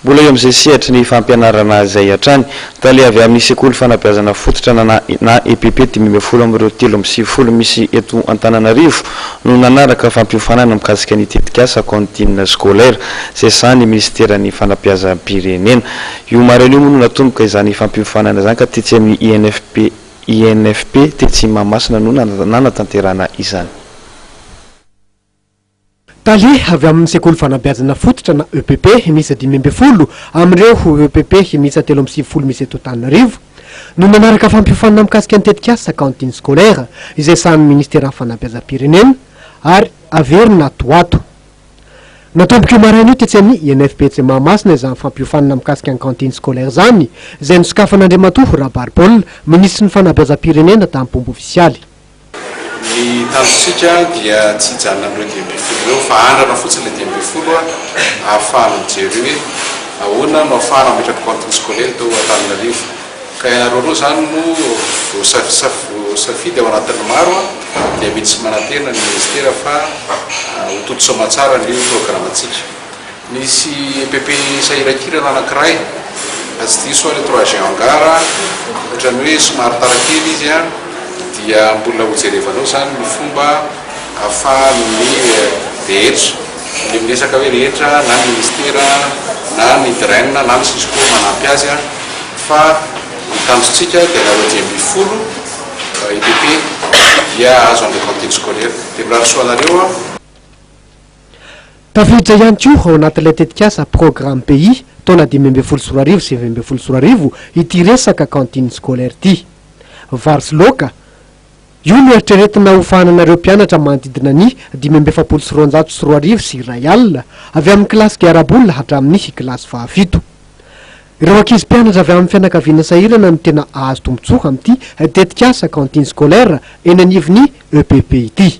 Mbola eo amin'izay sehatra ny fampianarana izay hatrany tale avy amin'ny sekoly fanabeazana fototra na EPP 2023 misy eto Antananarivo no nanaraka fampiofanana mikasika ny tetikasa cantine scolaire izay sahany ministeran'ny fanabeazam-pirenena. Io maraina io moa no natomboka izany fampiofanana izany ka tetsy amin'ny INFP tetsy Mahamasina no nanatanterana izany. Tali avy amin'ny sekoly fanabeazana fototra na EPP misy 10 amin'ireo EPP misy 13 misy eto Antananarivo no nanaraka fampiofanana mikasika ny tetikasa cantine scolaire izay sahan'ny ministeran'ny fanabeazam-pirenena ary averina toato. Natomboka io maraina io tetsy amin'ny INFP tetsy Mahamasina izany fampiofanana mikasika ny cantine scolaire zany izay nosokafan'Andriamatoa Rabaribol ministry ny fanabeazam-pirenena tamin'ny pombo ofisialy. Ny tanjonsika dia tsy hijanona amin'ireo dimy-ambin'ny folo ireo fa andrana fotsiny le dimy-ambin'ny folo ahafahana mijery hoe ahoana no ahafahana mametraka cantine scolaire tao Antananarivo. Ka ianareo reo zany no safidy ao anatin'ny maro dia mety tsy manantena ny ministera fa ho toto soamatsara ny programantsika. Misy EPP sahirakirana anankiray tsy diso le 3 angara ohatrany hoe somary tarakely izy dia mbola ho jerevanao zany ny fomba ahafahan'ny rehetra ny miresaka hoe rehetra na ny ministera na ny draine na ny sisy koa manampy azy fa ny tanjontsika dia nareo 10 EPP dia azo amin'ny cantine scolaire dia milarisoanareo tafiditra ihany koa ao anatin'ilay tetikasa programme pays taona 2024 sy 2025 ity resaka cantine scolaire ity. Varsloka io no eritreretina hofananareo mpianatra manodidina ny 524 sy 2 alina avy amin'ny kilasy Giarabola hatramin'ny kilasy 7. Ireo ankizy mpianatra avy amin'ny fianakaviana sahirana no tena azo tombotsoa amin'ity tetikasa cantine scolaire eny anivon'ny EPP ity.